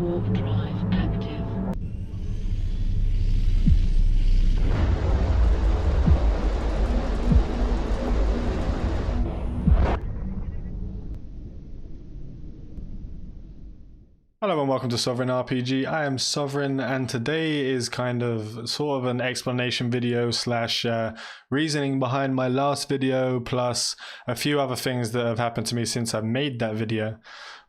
Warp drive active. Hello and welcome to Sovereign RPG. I am Sovereign and today is kind of sort of an explanation video slash reasoning behind my last video, plus a few other things that have happened to me since I made that video,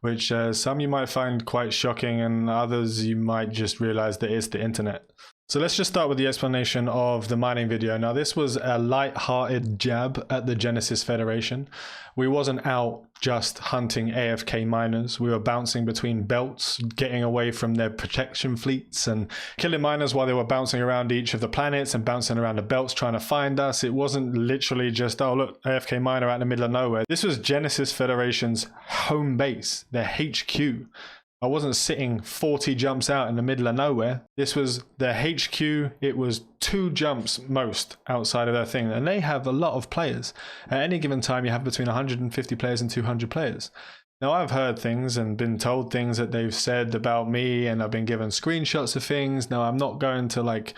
which some you might find quite shocking and others you might just realize that it's the internet. So let's just start with the explanation of the mining video. Now this was a light-hearted jab at the Genesis Federation. We wasn't out just hunting AFK miners. We were bouncing between belts, getting away from their protection fleets and killing miners while they were bouncing around each of the planets and bouncing around the belts trying to find us. It wasn't literally just, oh look, AFK miner out in the middle of nowhere. This was Genesis Federation's home base, their HQ. I wasn't sitting 40 jumps out in the middle of nowhere. This was their HQ. It was 2 jumps most outside of their thing. And they have a lot of players. At any given time, you have between 150 players and 200 players. Now, I've heard things and been told things that they've said about me, and I've been given screenshots of things. Now, I'm not going to like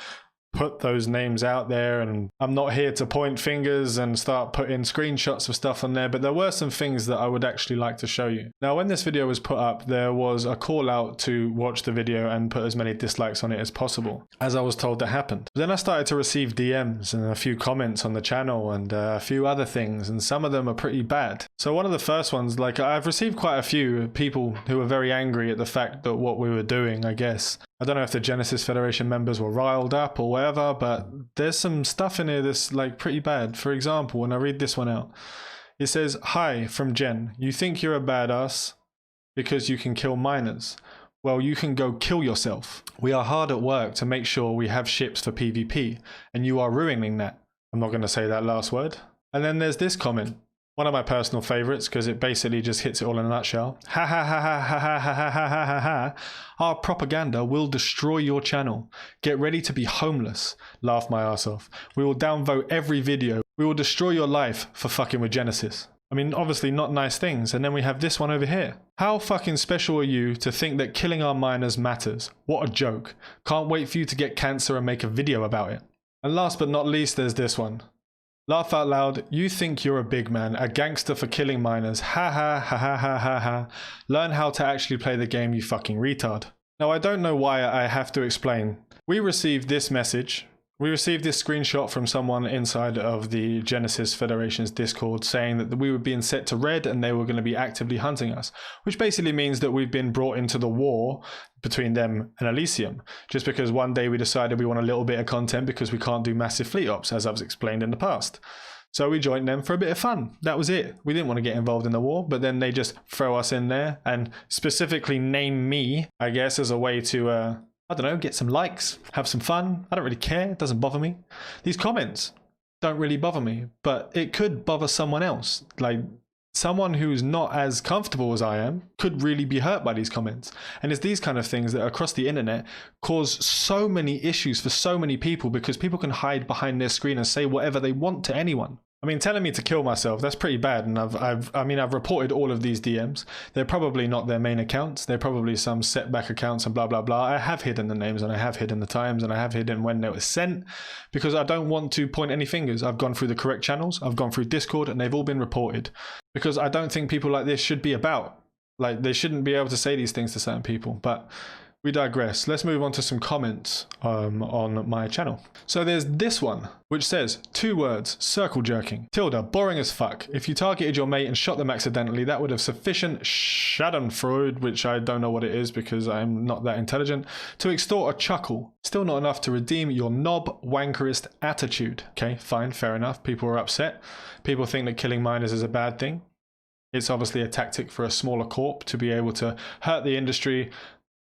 put those names out there, and I'm not here to point fingers and start putting screenshots of stuff on there, but there were some things that I would actually like to show you. Now, when this video was put up, there was a call out to watch the video and put as many dislikes on it as possible, as I was told that happened. Then I started to receive DMs and a few comments on the channel and a few other things, and some of them are pretty bad. So one of the first ones, like I've received quite a few people who were very angry at the fact that what we were doing, I guess. I don't know if the Genesis Federation members were riled up or whatever, but there's some stuff in here that's like pretty bad. For example, when I read this one out, it says, "Hi from Jen. You think you're a badass because you can kill miners. Well, you can go kill yourself. We are hard at work to make sure we have ships for PvP, and you are ruining that." I'm not going to say that last word. And then there's this comment. One of my personal favorites, because it basically just hits it all in a nutshell. Ha ha ha ha ha ha ha ha ha ha ha. Our propaganda will destroy your channel. Get ready to be homeless. Laugh my ass off. We will downvote every video. We will destroy your life for fucking with Genesis. I mean, obviously not nice things. And then we have this one over here. How fucking special are you to think that killing our miners matters? What a joke. Can't wait for you to get cancer and make a video about it. And last but not least, there's this one. Laugh out loud. You think you're a big man, a gangster for killing miners. Ha ha ha ha ha ha ha. Learn how to actually play the game, you fucking retard. Now, I don't know why I have to explain. We received this message. We received this screenshot from someone inside of the Genesis Federation's Discord saying that we were being set to red and they were going to be actively hunting us, which basically means that we've been brought into the war between them and Elysium, just because one day we decided we want a little bit of content because we can't do massive fleet ops, as I've explained in the past. So we joined them for a bit of fun. That was it. We didn't want to get involved in the war, but then they just throw us in there and specifically name me, I guess, as a way to I don't know, get some likes, have some fun. I don't really care. It doesn't bother me. These comments don't really bother me, but it could bother someone else. Like someone who's not as comfortable as I am could really be hurt by these comments. And it's these kind of things that across the internet cause so many issues for so many people because people can hide behind their screen and say whatever they want to anyone. I mean, telling me to kill myself, that's pretty bad. And I've reported all of these DMs. They're probably not their main accounts. They're probably some setback accounts and blah, blah, blah. I have hidden the names and I have hidden the times and I have hidden when they were sent because I don't want to point any fingers. I've gone through the correct channels. I've gone through Discord and they've all been reported because I don't think people like this should be about. Like they shouldn't be able to say these things to certain people, but we digress. Let's move on to some comments on my channel. So there's this one, which says 2 words, circle jerking. Tilda, boring as fuck. If you targeted your mate and shot them accidentally, that would have sufficient schadenfreude, which I don't know what it is because I'm not that intelligent, to extort a chuckle. Still not enough to redeem your knob wankerist attitude. Okay, fine, fair enough. People are upset. People think that killing miners is a bad thing. It's obviously a tactic for a smaller corp to be able to hurt the industry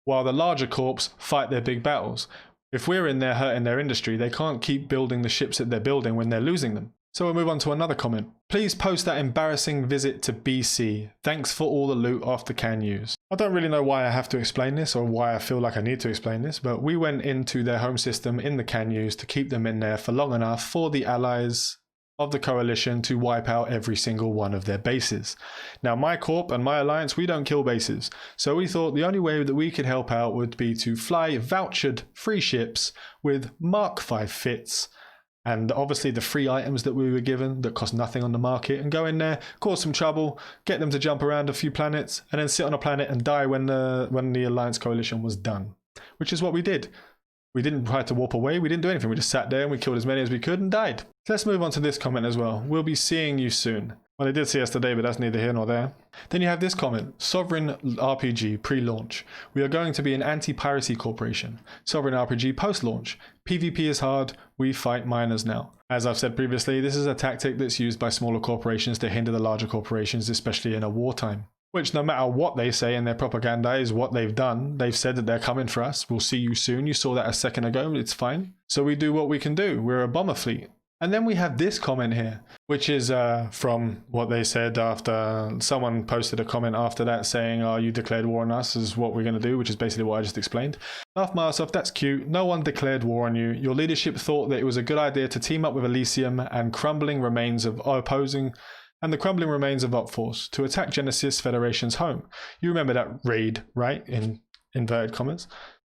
while the larger corps fight their big battles. If we're in there hurting their industry, they can't keep building the ships that they're building when they're losing them. So we'll move on to another comment. Please post that embarrassing visit to BC. Thanks for all the loot off the can use. I don't really know why I have to explain this or why I feel like I need to explain this, but we went into their home system in the can use to keep them in there for long enough for the allies of the coalition to wipe out every single one of their bases. Now, my corp and my alliance, we don't kill bases. So we thought the only way that we could help out would be to fly vouchered free ships with Mark 5 fits and obviously the free items that we were given that cost nothing on the market, and go in there, cause some trouble, get them to jump around a few planets, and then sit on a planet and die when the Alliance Coalition was done. Which is what we did. We didn't try to warp away, we didn't do anything, we just sat there and we killed as many as we could and died. So let's move on to this comment as well. We'll be seeing you soon. Well, they did see us today, but that's neither here nor there. Then you have this comment, Sovereign RPG pre-launch. We are going to be an anti-piracy corporation. Sovereign RPG post-launch. PvP is hard, we fight miners now. As I've said previously, this is a tactic that's used by smaller corporations to hinder the larger corporations, especially in a wartime. Which, no matter what they say in their propaganda, is what they've done. They've said that they're coming for us. We'll see you soon. You saw that a second ago. It's fine. So we do what we can do. We're a bomber fleet. And then we have this comment here, which is from what they said after someone posted a comment after that saying, oh, you declared war on us is what we're going to do, which is basically what I just explained. Laugh myself, that's cute. No one declared war on you. Your leadership thought that it was a good idea to team up with Elysium and crumbling remains of opposing and the crumbling remains of Opforce to attack Genesis Federation's home. You remember that raid, right? In inverted commas.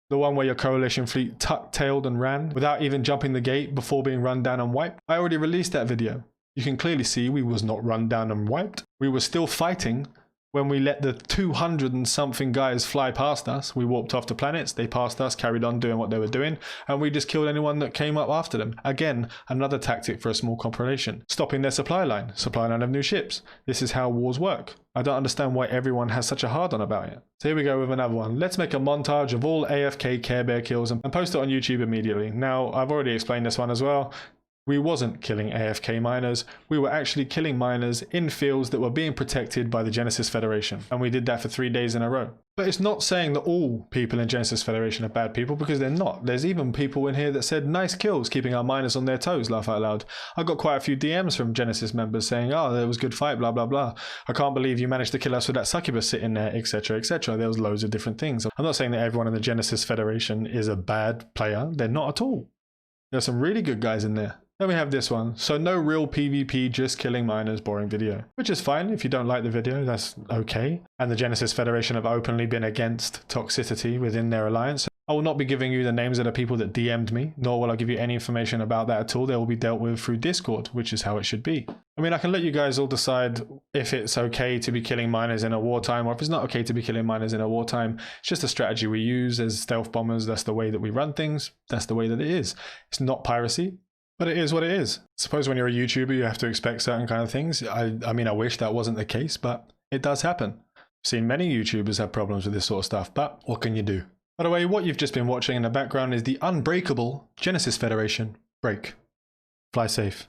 The one where your coalition fleet tuck-tailed and ran without even jumping the gate before being run down and wiped. I already released that video. You can clearly see we was not run down and wiped. We were still fighting when we let the 200 and something guys fly past us. We warped off the planets, they passed us, carried on doing what they were doing, and we just killed anyone that came up after them. Again, another tactic for a small corporation. Stopping their supply line of new ships. This is how wars work. I don't understand why everyone has such a hard on about it. So here we go with another one. Let's make a montage of all AFK Care Bear kills and post it on YouTube immediately. Now, I've already explained this one as well. We wasn't killing AFK miners, we were actually killing miners in fields that were being protected by the Genesis Federation. And we did that for 3 days in a row. But it's not saying that all people in Genesis Federation are bad people, because they're not. There's even people in here that said nice kills, keeping our miners on their toes, laugh out loud. I got quite a few DMs from Genesis members saying, oh, there was a good fight, blah, blah, blah. I can't believe you managed to kill us with that succubus sitting there, etc, etc. There was loads of different things. I'm not saying that everyone in the Genesis Federation is a bad player. They're not at all. There are some really good guys in there. Then we have this one. So no real PvP, just killing miners, boring video. Which is fine. If you don't like the video, that's okay. And the Genesis Federation have openly been against toxicity within their alliance. I will not be giving you the names of the people that DM'd me, nor will I give you any information about that at all. They will be dealt with through Discord, which is how it should be. I mean, I can let you guys all decide if it's okay to be killing miners in a wartime, or if it's not okay to be killing miners in a wartime. It's just a strategy we use as stealth bombers. That's the way that we run things. That's the way that it is. It's not piracy. But it is what it is. Suppose when you're a YouTuber, you have to expect certain kind of things. I mean, I wish that wasn't the case, but it does happen. I've seen many YouTubers have problems with this sort of stuff, but what can you do? By the way, what you've just been watching in the background is the Unbreakable Genesis Federation break. Fly safe.